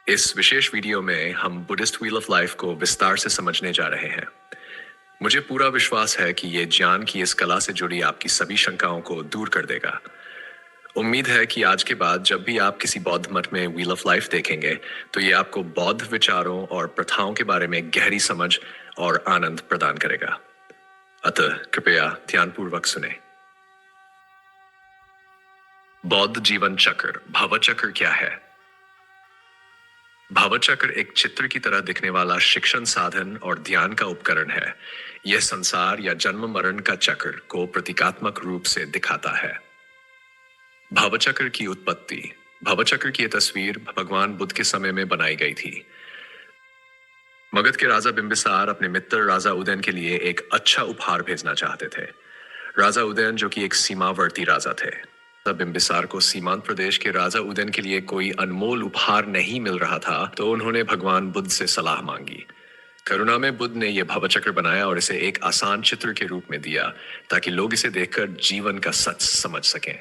इस विशेष वीडियो में हम बुद्धिस्ट व्हील ऑफ लाइफ को विस्तार से समझने जा रहे हैं। मुझे पूरा विश्वास है कि ये ज्ञान की इस कला से जुड़ी आपकी सभी शंकाओं को दूर कर देगा। उम्मीद है कि आज के बाद जब भी आप किसी बौद्ध मठ में व्हील ऑफ लाइफ देखेंगे तो ये आपको बौद्ध विचारों और प्रथाओं के बारे में गहरी समझ और आनंद प्रदान करेगा। अतः कृपया ध्यानपूर्वक सुने। बौद्ध जीवन चक्र भवचक्र क्या है? भावचक्र एक चित्र की तरह दिखने वाला शिक्षण साधन और ध्यान का उपकरण है। यह संसार या जन्म मरण का चक्र को प्रतीकात्मक रूप से दिखाता है। भावचक्र की उत्पत्ति। भावचक्र की यह तस्वीर भगवान बुद्ध के समय में बनाई गई थी। मगध के राजा बिंबिसार अपने मित्र राजा उदयन के लिए एक अच्छा उपहार भेजना चाहते थे। राजा उदयन जो कि एक सीमावर्ती राजा थे, बिंबिसार को सीमांत प्रदेश के राजा उदयन के लिए कोई अनमोल उपहार नहीं मिल रहा था, तो उन्होंने भगवान बुद्ध से सलाह मांगी। करुणा में बुद्ध ने यह भवचक्र बनाया और इसे एक आसान चित्र के रूप में दिया ताकि लोग इसे देखकर जीवन का सच समझ सकें।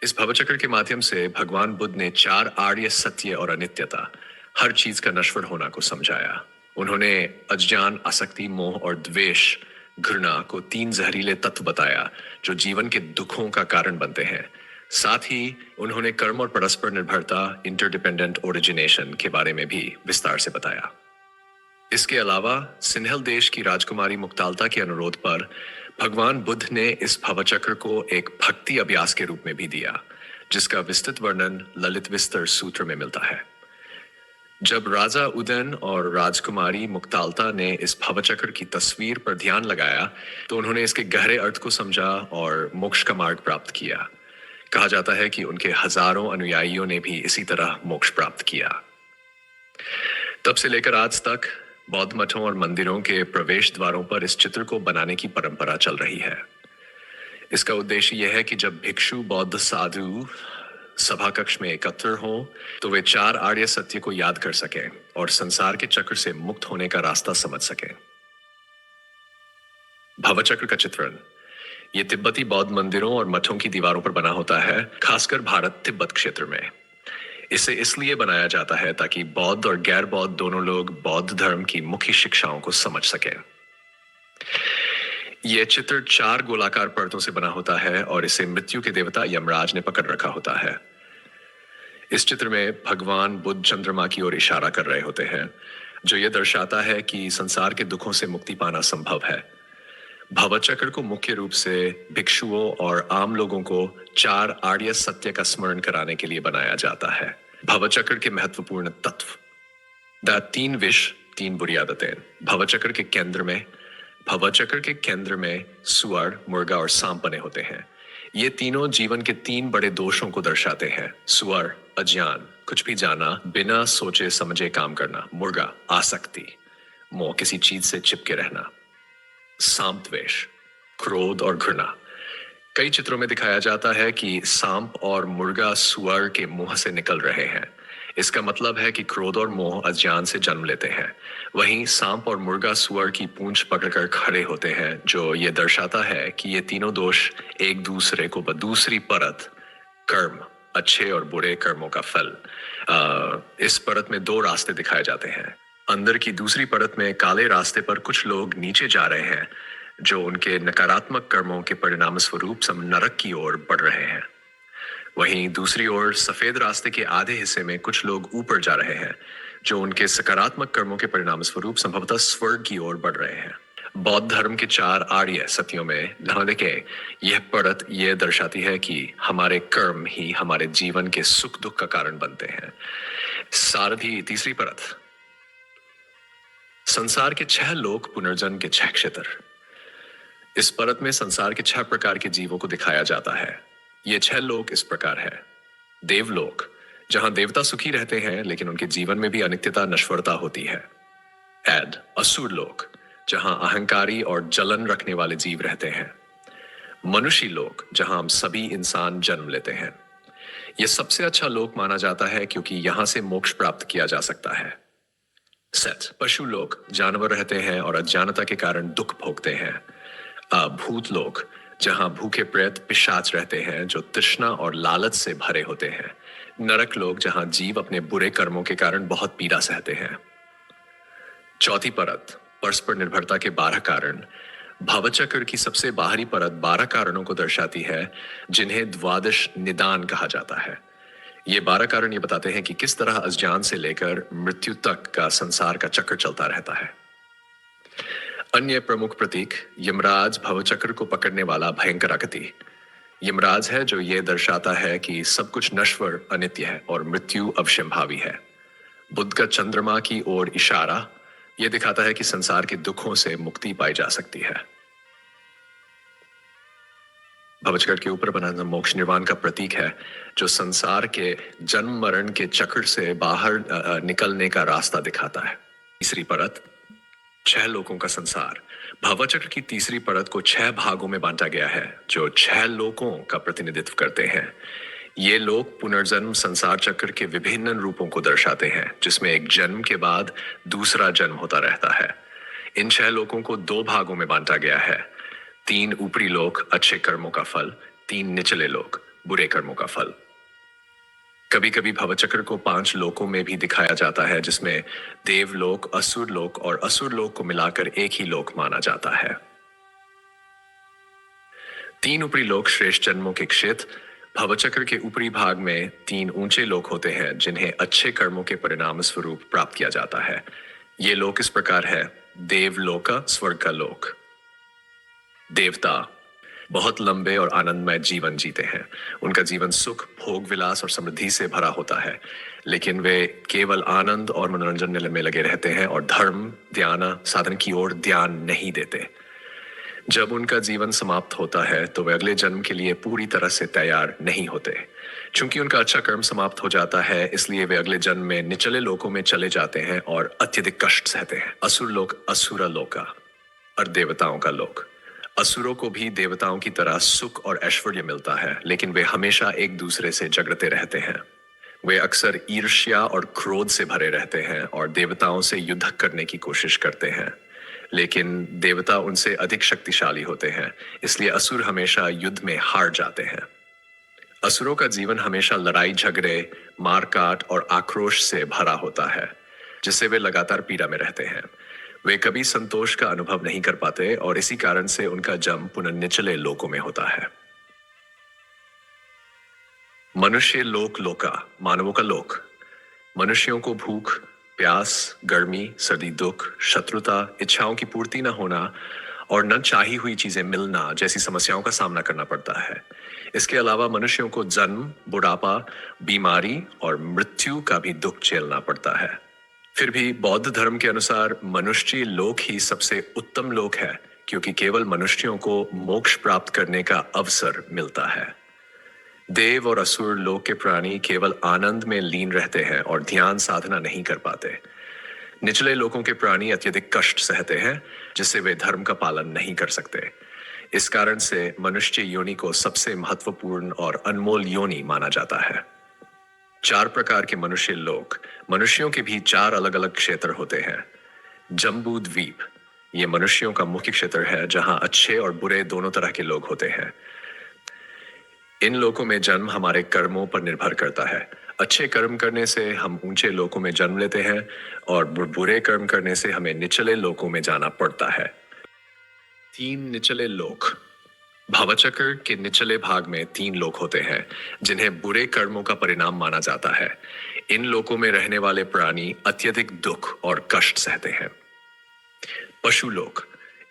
इस भवचक्र के माध्यम से भगवान बुद्ध ने 4 आर्य सत्य और अनित्यता, हर चीज का नश्वर होना को समझाया। उन्होंने अज्ञान, आसक्ति, मोह और द्वेष, घृणा को 3 जहरीले तत्व बताया जो जीवन के दुखों का कारण बनते हैं। साथ ही उन्होंने कर्म और परस्पर निर्भरता, इंटरडिपेंडेंट ओरिजिनेशन के बारे में भी विस्तार से बताया। इसके अलावा सिन्हल देश की राजकुमारी मुक्तालता के अनुरोध पर भगवान बुद्ध ने इस भवचक्र को एक भक्ति अभ्यास के रूप में भी दिया, जिसका विस्तृत वर्णन ललित विस्तर सूत्र में मिलता है। जब राजा उदयन और राजकुमारी मुक्तालता ने इस भवचक्र की तस्वीर पर ध्यान लगाया तो उन्होंने इसके गहरे अर्थ को समझा और मोक्ष का मार्ग प्राप्त किया। कहा जाता है कि उनके हजारों अनुयायियों ने भी इसी तरह मोक्ष प्राप्त किया। तब से लेकर आज तक बौद्ध मठों और मंदिरों के प्रवेश द्वारों पर इस चित्र को बनाने की परंपरा चल रही है। इसका उद्देश्य यह है कि जब भिक्षु, बौद्ध साधु सभा कक्ष में एकत्र हों तो वे 4 आर्य सत्य को याद कर सकें और संसार के चक्र से मुक्त होने का रास्ता समझ सकें। भवचक्र का चित्रण। ये तिब्बती बौद्ध मंदिरों और मठों की दीवारों पर बना होता है, खासकर भारत तिब्बत क्षेत्र में। इसे इसलिए बनाया जाता है ताकि बौद्ध और गैर बौद्ध दोनों लोग बौद्ध धर्म की मुख्य शिक्षाओं को समझ सकें। यह चित्र 4 गोलाकार परतों से बना होता है और इसे मृत्यु के देवता यमराज ने पकड़ रखा होता है। इस चित्र में भगवान बुद्ध चंद्रमा की ओर इशारा कर रहे होते हैं, जो यह दर्शाता है कि संसार के दुखों से मुक्ति पाना संभव है। भवचक्र को मुख्य रूप से भिक्षुओं और आम लोगों को 4 आर्य सत्य का स्मरण कराने के लिए बनाया जाता है। भवचक्र के महत्वपूर्ण तत्व। 3 विष, 3 बुरी आदतें। भवचक्र के केंद्र में सुअर, मुर्गा और सांप बने होते हैं। ये तीनों जीवन के 3 बड़े दोषों को दर्शाते हैं। सुअर अज्ञान, कुछ भी जाना, बिना सोचे समझे काम करना। मुर्गा आसक्ति, मोह, किसी चीज से चिपके रहना। सांप द्वेष, क्रोध और घृणा। कई चित्रों में दिखाया जाता है कि सांप और मुर्गा सुअर के मुंह से निकल रहे हैं। इसका मतलब है कि क्रोध और मोह अज्ञान से जन्म लेते हैं। वहीं सांप और मुर्गा सुअर की पूंछ पकड़कर खड़े होते हैं, जो ये दर्शाता है कि ये तीनों दोष एक दूसरे को दूसरी परत, कर्म, अच्छे और बुरे कर्मों का फल। इस परत में 2 रास्ते दिखाए जाते हैं। अंदर की दूसरी परत में काले रास्ते पर कुछ लोग नीचे जा रहे हैं, जो उनके नकारात्मक कर्मों के परिणाम स्वरूप नरक की ओर बढ़ रहे हैं। वहीं दूसरी ओर सफेद रास्ते के आधे हिस्से में कुछ लोग ऊपर जा रहे हैं, जो उनके सकारात्मक कर्मों के परिणाम स्वरूप संभवतः स्वर्ग की ओर बढ़ रहे हैं। बौद्ध धर्म के 4 आर्य सत्यों में देखें, यह परत यह दर्शाती है कि हमारे कर्म ही हमारे जीवन के सुख दुख का कारण बनते हैं। सारथी, तीसरी परत। संसार के 6 लोक, पुनर्जन्म के 6 क्षेत्र। इस परत में संसार के 6 प्रकार के जीवों को दिखाया जाता है। ये 6 लोक इस प्रकार है। देवलोक, जहां देवता सुखी रहते हैं लेकिन उनके जीवन में भी अनित्यता, नश्वरता होती है। असुर लोक, जहां अहंकारी और जलन रखने वाले जीव रहते हैं। मनुष्य लोक, जहां हम सभी इंसान जन्म लेते हैं। यह सबसे अच्छा लोक माना जाता है क्योंकि यहां से मोक्ष प्राप्त किया जा सकता है। पशु लोक, जानवर रहते हैं और अज्ञानता के कारण दुख भोगते हैं। भूत लोक, जहां भूखे प्रेत, पिशाच रहते हैं जो तृष्णा और लालच से भरे होते हैं। नरक लोक, जहां जीव अपने बुरे कर्मों के कारण बहुत पीड़ा सहते हैं। चौथी परत, परस्पर निर्भरता के 12 कारण। भावचक्र की सबसे बाहरी परत 12 कारणों को दर्शाती है, जिन्हें द्वादश निदान कहा जाता है। ये 12 कारण ये बताते हैं कि किस तरह अज्ञान से लेकर मृत्यु तक का संसार का चक्र चलता रहता है। अन्य प्रमुख प्रतीक, यमराज भवचक्र को पकड़ने वाला भयंकर आकृति। यमराज है जो ये दर्शाता है कि सब कुछ नश्वर, अनित्य है और मृत्यु अवश्यंभावी है। बुध का चंद्रमा की ओर इशारा यह दिखाता है कि संसार के दुखों से मुक्ति पाई जा सकती है। भवचक्र के ऊपर बना मोक्ष निर्वाण का प्रतीक है, जो संसार के जन्म मरण के चक्र से बाहर निकलने का रास्ता दिखाता है। तीसरी परत, 6 लोकों का संसार। भावचक्र की तीसरी परत को 6 भागों में बांटा गया है, जो 6 लोकों का प्रतिनिधित्व करते हैं। ये लोक पुनर्जन्म संसार चक्र के विभिन्न रूपों को दर्शाते हैं, जिसमें एक जन्म के बाद दूसरा जन्म होता रहता है। इन 6 लोकों को 2 भागों में बांटा गया है। 3 ऊपरी लोक अच्छे कर्मों का फल, 3 निचले लोक बुरे कर्मों का फल। कभी कभी भवचक्र को 5 लोकों में भी दिखाया जाता है, जिसमें देवलोक, असुर लोक और असुर लोक को मिलाकर एक ही लोक माना जाता है। 3 ऊपरी लोक श्रेष्ठ जन्मों के क्षेत्र। भवचक्र के ऊपरी भाग में 3 ऊंचे लोक होते हैं, जिन्हें अच्छे कर्मों के परिणाम स्वरूप प्राप्त किया जाता है। ये लोक इस प्रकार है: देवलोक, स्वर्ग का लोक। देवता बहुत लंबे और आनंदमय जीवन जीते हैं। उनका जीवन सुख, भोग विलास और समृद्धि से भरा होता है, लेकिन वे केवल आनंद और मनोरंजन में लगे रहते हैं और धर्म, ध्यान, साधन की ओर ध्यान नहीं देते। जब उनका जीवन समाप्त होता है तो वे अगले जन्म के लिए पूरी तरह से तैयार नहीं होते। चूंकि उनका अच्छा कर्म समाप्त हो जाता है, इसलिए वे अगले जन्म में निचले लोकों में चले जाते हैं और अत्यधिक कष्ट सहते हैं। असुर लोक, असुरा लोका और देवताओं का लोक। असुरों को भी देवताओं की तरह सुख और ऐश्वर्य मिलता है, लेकिन वे हमेशा एक दूसरे से झगड़ते रहते हैं। वे अक्सर ईर्ष्या और क्रोध से भरे रहते हैं और देवताओं से युद्ध करने की कोशिश करते हैं, लेकिन देवता उनसे अधिक शक्तिशाली होते हैं, इसलिए असुर हमेशा युद्ध में हार जाते हैं। असुरों का जीवन हमेशा लड़ाई झगड़े, मारकाट और आक्रोश से भरा होता है, जिससे वे लगातार पीड़ा में रहते हैं। वे कभी संतोष का अनुभव नहीं कर पाते और इसी कारण से उनका जन्म पुनः निचले लोकों में होता है। मनुष्य लोक लोका, मानवों का लोक। मनुष्यों को भूख, प्यास, गर्मी, सर्दी, दुख, शत्रुता, इच्छाओं की पूर्ति न होना और न चाही हुई चीजें मिलना जैसी समस्याओं का सामना करना पड़ता है। इसके अलावा मनुष्यों को जन्म, बुढ़ापा, बीमारी और मृत्यु का भी दुख झेलना पड़ता है। फिर भी बौद्ध धर्म के अनुसार मनुष्य लोक ही सबसे उत्तम लोक है, क्योंकि केवल मनुष्यों को मोक्ष प्राप्त करने का अवसर मिलता है। देव और असुर लोक के प्राणी केवल आनंद में लीन रहते हैं और ध्यान साधना नहीं कर पाते। निचले लोकों के प्राणी अत्यधिक कष्ट सहते हैं, जिससे वे धर्म का पालन नहीं कर सकते। इस कारण से मनुष्य योनि को सबसे महत्वपूर्ण और अनमोल योनि माना जाता है। 4 प्रकार के मनुष्य लोक। मनुष्यों के भी 4 अलग अलग क्षेत्र होते हैं। जम्बू द्वीप, ये मनुष्यों का मुख्य क्षेत्र है, जहां अच्छे और बुरे दोनों तरह के लोग होते हैं। इन लोकों में जन्म हमारे कर्मों पर निर्भर करता है। अच्छे कर्म करने से हम ऊंचे लोकों में जन्म लेते हैं और बुरे कर्म करने से हमें निचले लोकों में जाना पड़ता है। 3 निचले लोक। भावचक्र के निचले भाग में 3 लोक होते हैं, जिन्हें बुरे कर्मों का परिणाम माना जाता है। इन लोकों में रहने वाले प्राणी अत्यधिक दुख और कष्ट सहते हैं। पशु लोक।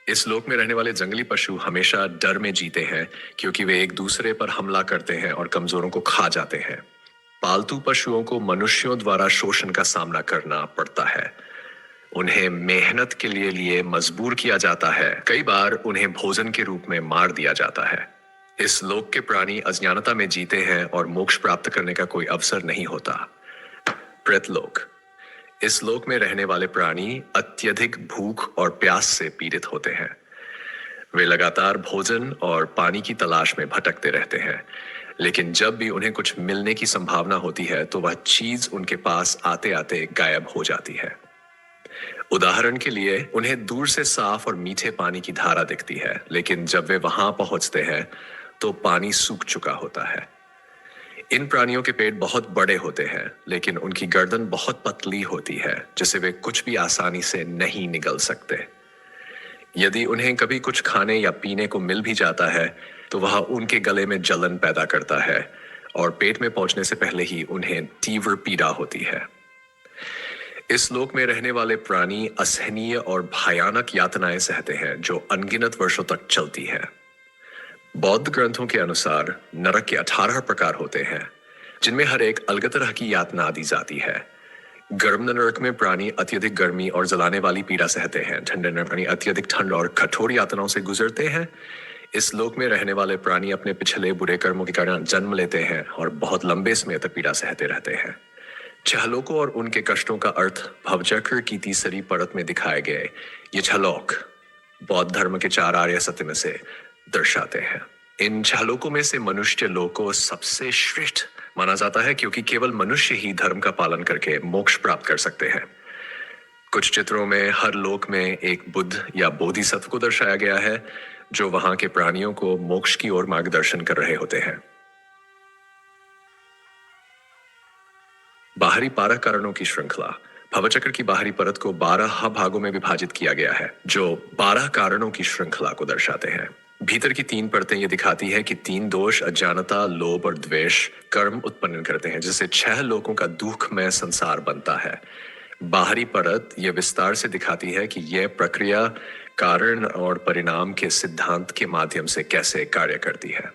इस लोक में रहने वाले जंगली पशु हमेशा डर में जीते हैं, क्योंकि वे एक दूसरे पर हमला करते हैं और कमजोरों को खा जाते हैं। पालतू पशुओं को मनुष्यों द्वारा शोषण का सामना करना पड़ता है। उन्हें मेहनत के लिए मजबूर किया जाता है। कई बार उन्हें भोजन के रूप में मार दिया जाता है। इस लोक के प्राणी अज्ञानता में जीते हैं और मोक्ष प्राप्त करने का कोई अवसर नहीं होता। प्रेतलोक। इस लोक में रहने वाले प्राणी अत्यधिक भूख और प्यास से पीड़ित होते हैं। वे लगातार भोजन और पानी की तलाश में भटकते रहते हैं, लेकिन जब भी उन्हें कुछ मिलने की संभावना होती है तो वह चीज उनके पास आते आते गायब हो जाती है। उदाहरण के लिए, उन्हें दूर से साफ और मीठे पानी की धारा दिखती है, लेकिन जब वे वहां पहुंचते हैं तो पानी सूख चुका होता है। इन प्राणियों के पेट बहुत बड़े होते हैं, लेकिन उनकी गर्दन बहुत पतली होती है, जिससे वे कुछ भी आसानी से नहीं निगल सकते। यदि उन्हें कभी कुछ खाने या पीने को मिल भी जाता है, तो वह उनके गले में जलन पैदा करता है और पेट में पहुंचने से पहले ही उन्हें तीव्र पीड़ा होती है। इस लोक में रहने वाले प्राणी असहनीय और भयानक यातनाएं सहते हैं, जो अनगिनत वर्षों तक चलती है। बौद्ध ग्रंथों के अनुसार नरक के 18 प्रकार होते हैं, जिनमें हर एक अलग तरह की यातना दी जाती है। गर्म नरक में प्राणी अत्यधिक गर्मी और जलाने वाली पीड़ा सहते हैं। ठंडे नरक प्राणी अत्यधिक ठंड और कठोर यातनाओं से गुजरते हैं। इस लोक में रहने वाले प्राणी अपने पिछले बुरे कर्मों के कारण जन्म लेते हैं और बहुत लंबे समय तक पीड़ा सहते रहते हैं। छहलोकों और उनके कष्टों का अर्थ भवचक्र की तीसरी परत में दिखाए गए ये छहलोक बौद्ध धर्म के 4 आर्य सत्य में से दर्शाते हैं। इन छहलोकों में से मनुष्य लोक को सबसे श्रेष्ठ माना जाता है, क्योंकि केवल मनुष्य ही धर्म का पालन करके मोक्ष प्राप्त कर सकते हैं। कुछ चित्रों में हर लोक में एक बुद्ध या बोधिसत्व को दर्शाया गया है, जो वहां के प्राणियों को मोक्ष की ओर मार्गदर्शन कर रहे होते हैं। बाहरी 12 कारणों की श्रृंखला। भवचक्र की बाहरी परत को 12 भागों में विभाजित किया गया है, जो 12 कारणों की श्रृंखला को दर्शाते हैं। भीतर की 3 परतें ये दिखाती है कि 3 दोष अज्ञानता, लोभ और द्वेष कर्म उत्पन्न करते हैं, जिससे 6 लोगों का दुखमय संसार बनता है। बाहरी परत यह विस्तार से दिखाती है कि यह प्रक्रिया कारण और परिणाम के सिद्धांत के माध्यम से कैसे कार्य करती है।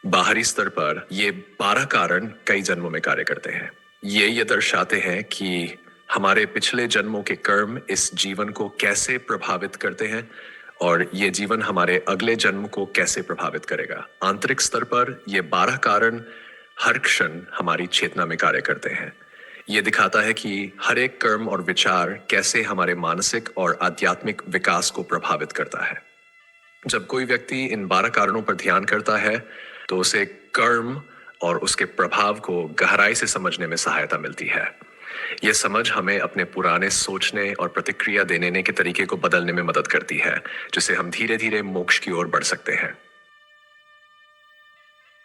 बाहरी स्तर पर ये 12 कारण कई जन्मों में कार्य करते हैं। ये दर्शाते हैं कि हमारे पिछले जन्मों के कर्म इस जीवन को कैसे प्रभावित करते हैं और ये जीवन हमारे अगले जन्म को कैसे प्रभावित करेगा। आंतरिक स्तर पर ये 12 कारण हर क्षण हमारी चेतना में कार्य करते हैं। ये दिखाता है कि हर एक कर्म और विचार कैसे हमारे मानसिक और आध्यात्मिक विकास को प्रभावित करता है। जब कोई व्यक्ति इन 12 कारणों पर ध्यान करता है, तो उसे कर्म और उसके प्रभाव को गहराई से समझने में सहायता मिलती है। यह समझ हमें अपने पुराने सोचने और प्रतिक्रिया देने के तरीके को बदलने में मदद करती है, जिससे हम धीरे धीरे मोक्ष की ओर बढ़ सकते हैं।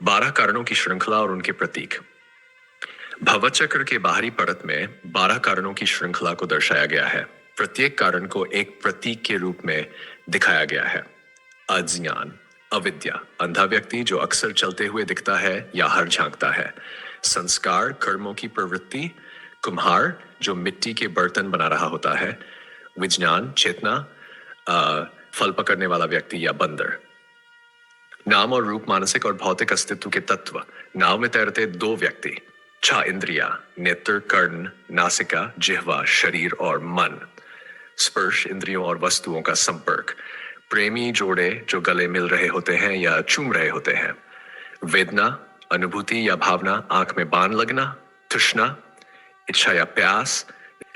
12 कारणों की श्रृंखला और उनके प्रतीक। भवचक्र के बाहरी परत में 12 कारणों की श्रृंखला को दर्शाया गया है। प्रत्येक कारण को एक प्रतीक के रूप में दिखाया गया है। अज्ञान, अविद्या, अंधा व्यक्ति जो अक्सर चलते हुए दिखता है या हर झांकता है। संस्कार, कर्मों की प्रवृत्ति, कुम्हार जो मिट्टी के बर्तन बना रहा होता है। विज्ञान, चेतना, फल पकड़ने वाला व्यक्ति या बंदर। नाम और रूप, मानसिक और भौतिक अस्तित्व के तत्व। नाव में तैरते 2 व्यक्ति। 6 इंद्रियां, नेत्र, कर्ण, नासिका, जिह्वा, शरीर और मन। स्पर्श, इंद्रियों और वस्तुओं का संपर्क। प्रेमी जोड़े जो गले मिल रहे होते हैं या चूम रहे होते हैं। वेदना, अनुभूति या भावना, आंख में बाण लगना। तृष्णा, इच्छा या प्यास।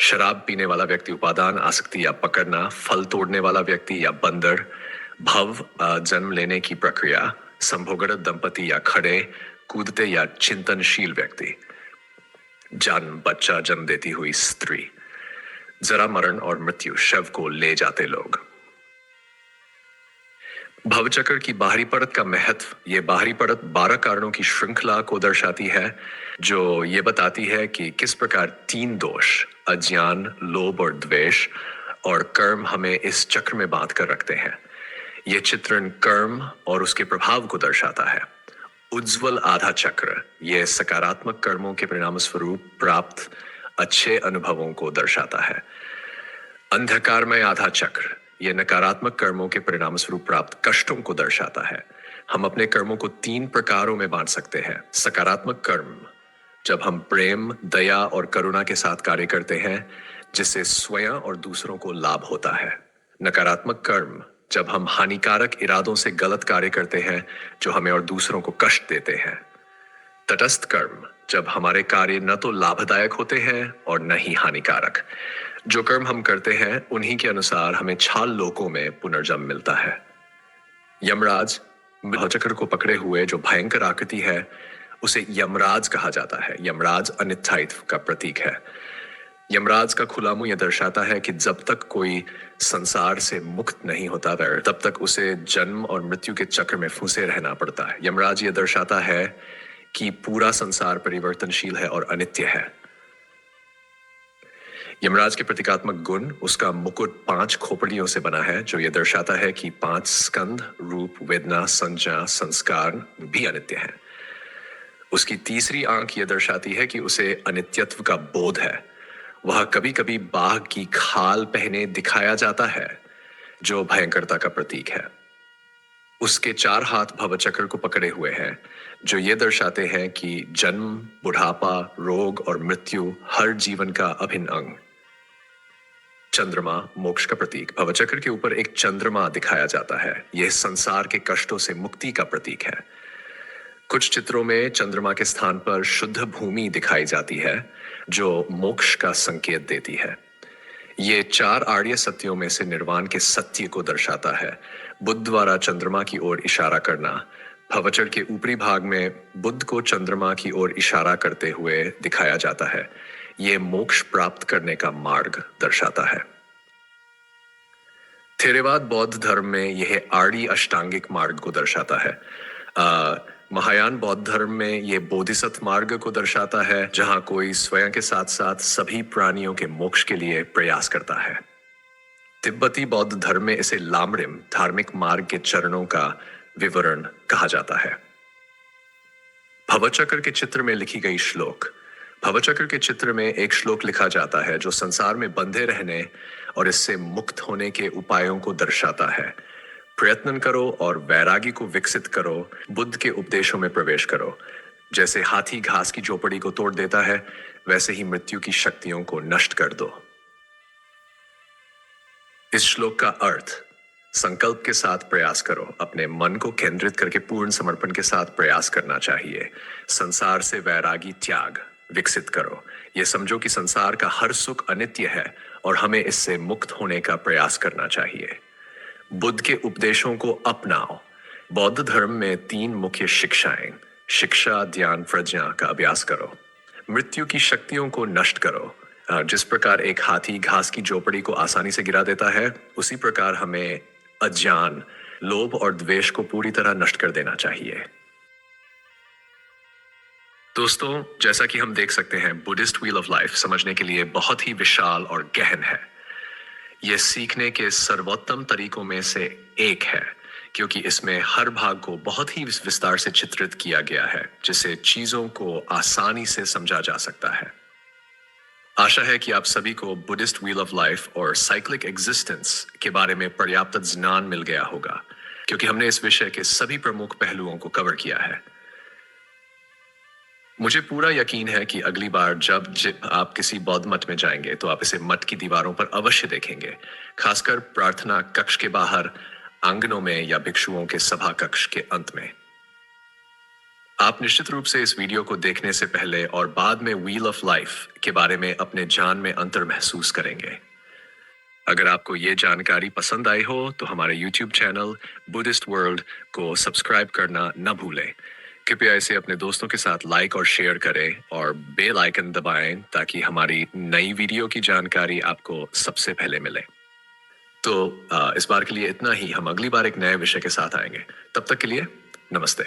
शराब पीने वाला व्यक्ति, उपादान, आसक्ति या पकड़ना। फल तोड़ने वाला व्यक्ति या बंदर। भव, जन्म लेने की प्रक्रिया। संभोगरत दंपति या खड़े, कूदते या चिंतनशील व्यक्ति। जन्म, बच्चा जन्म देती हुई स्त्री। जरा, मरण और मृत्यु, शव को ले जाते लोग। भवचक्र की बाहरी परत का महत्व। ये बाहरी परत 12 कारणों की श्रृंखला को दर्शाती है, जो ये बताती है कि किस प्रकार 3 दोष अज्ञान, लोभ और द्वेष और कर्म हमें इस चक्र में बांध कर रखते हैं। ये चित्रण कर्म और उसके प्रभाव को दर्शाता है। उज्ज्वल आधा चक्र ये सकारात्मक कर्मों के परिणाम स्वरूप प्राप्त अच्छे अनुभवों को दर्शाता है। अंधकारमय आधा चक्र ये नकारात्मक कर्मों के परिणाम स्वरूप प्राप्त कष्टों को दर्शाता है। हम अपने कर्मों को 3 प्रकारों में बांट सकते हैं। सकारात्मक कर्म, जब हम प्रेम, दया और करुणा के साथ कार्य करते हैं, जिससे स्वयं और दूसरों को लाभ होता है। नकारात्मक कर्म, जब हम हानिकारक इरादों से गलत कार्य करते हैं, जो हमें और दूसरों को कष्ट देते हैं। तटस्थ कर्म, जब हमारे कार्य न तो लाभदायक होते हैं और न ही हानिकारक। जो कर्म हम करते हैं, उन्हीं के अनुसार हमें छाल लोकों में पुनर्जन्म मिलता है। यमराज, भवचक्र को पकड़े हुए जो भयंकर आकृति है, उसे यमराज कहा जाता है। यमराज अनित्यात्व का प्रतीक है। यमराज का खुला मुंह यह दर्शाता है कि जब तक कोई संसार से मुक्त नहीं होता तब तक उसे जन्म और मृत्यु के चक्र में फंसे रहना पड़ता है। यमराज यह दर्शाता है कि पूरा संसार परिवर्तनशील है और अनित्य है। यमराज के प्रतीकात्मक गुण, उसका मुकुट 5 खोपड़ियों से बना है, जो यह दर्शाता है कि 5 स्कंद, रूप, वेदना, संज्ञा, संस्कार भी अनित्य हैं। उसकी तीसरी आंख यह दर्शाती है कि उसे अनित्यत्व का बोध है। वह कभी कभी बाघ की खाल पहने दिखाया जाता है, जो भयंकरता का प्रतीक है। उसके 4 हाथ भवचक्र को पकड़े हुए हैं, जो ये दर्शाते हैं कि जन्म, बुढ़ापा, रोग और मृत्यु हर जीवन का अभिन्न अंग। चंद्रमा, मोक्ष का प्रतीक। भवचक्र के ऊपर एक चंद्रमा दिखाया जाता है। यह संसार के कष्टों से मुक्ति का प्रतीक है। कुछ चित्रों में चंद्रमा के स्थान पर शुद्ध भूमि दिखाई जाती है, जो मोक्ष का संकेत देती है। ये 4 आर्य सत्यों में से निर्वाण के सत्य को दर्शाता है। बुद्ध द्वारा चंद्रमा की ओर इशारा करना। भवचक्र के ऊपरी भाग में बुद्ध को चंद्रमा की ओर इशारा करते हुए दिखाया जाता है। ये मोक्ष प्राप्त करने का मार्ग दर्शाता है। थेरेवाद बौद्ध धर्म में यह आर्य अष्टांगिक मार्ग को दर्शाता है। महायान बौद्ध धर्म में यह बोधिसत्व मार्ग को दर्शाता है, जहां कोई स्वयं के साथ साथ सभी प्राणियों के मोक्ष के लिए प्रयास करता है। तिब्बती बौद्ध धर्म में इसे लामरिम, धार्मिक मार्ग के चरणों का विवरण कहा जाता है। भवचक्र के चित्र में लिखी गई श्लोक। भवचक्र के चित्र में एक श्लोक लिखा जाता है, जो संसार में बंधे रहने और इससे मुक्त होने के उपायों को दर्शाता है। प्रयत्न करो और वैरागी को विकसित करो, बुद्ध के उपदेशों में प्रवेश करो। जैसे हाथी घास की झोपड़ी को तोड़ देता है, वैसे ही मृत्यु की शक्तियों को नष्ट कर दो। इस श्लोक का अर्थ, संकल्प के साथ प्रयास करो, अपने मन को केंद्रित करके पूर्ण समर्पण के साथ प्रयास करना चाहिए। संसार से वैरागी त्याग विकसित करो। यह समझो कि संसार का हर सुख अनित्य है और हमें इससे मुक्त होने का प्रयास करना चाहिए। बुद्ध के उपदेशों को अपनाओ। बौद्ध धर्म में 3 मुख्य शिक्षाएं, शिक्षा, ध्यान, प्रज्ञा का अभ्यास करो। मृत्यु की शक्तियों को नष्ट करो। जिस प्रकार एक हाथी घास की झोपड़ी को आसानी से गिरा देता है, उसी प्रकार हमें अज्ञान, लोभ और द्वेष को पूरी तरह नष्ट कर देना चाहिए। दोस्तों, जैसा कि हम देख सकते हैं, बुद्धिस्ट व्हील ऑफ लाइफ समझने के लिए बहुत ही विशाल और गहन है। यह सीखने के सर्वोत्तम तरीकों में से एक है, क्योंकि इसमें हर भाग को बहुत ही विस्तार से चित्रित किया गया है, जिससे चीजों को आसानी से समझा जा सकता है। आशा है कि आप सभी को बुद्धिस्ट व्हील ऑफ लाइफ और साइक्लिक एग्जिस्टेंस के बारे में पर्याप्त ज्ञान मिल गया होगा, क्योंकि हमने इस विषय के सभी प्रमुख पहलुओं को कवर किया है। मुझे पूरा यकीन है कि अगली बार जब आप किसी बौद्ध मठ में जाएंगे, तो आप इसे मठ की दीवारों पर अवश्य देखेंगे, खासकर प्रार्थना कक्ष के बाहर, आंगनों में या भिक्षुओं के सभा कक्ष के अंत में। आप निश्चित रूप से इस वीडियो को देखने से पहले और बाद में व्हील ऑफ लाइफ के बारे में अपने जान में अंतर महसूस करेंगे। अगर आपको ये जानकारी पसंद आई हो, तो हमारे YouTube चैनल बुद्धिस्ट वर्ल्ड को सब्सक्राइब करना न भूलें। कृपया इसे अपने दोस्तों के साथ लाइक और शेयर करें और बेल आइकन दबाएं, ताकि हमारी नई वीडियो की जानकारी आपको सबसे पहले मिले। तो इस बार के लिए इतना ही। हम अगली बार एक नए विषय के साथ आएंगे। तब तक के लिए नमस्ते।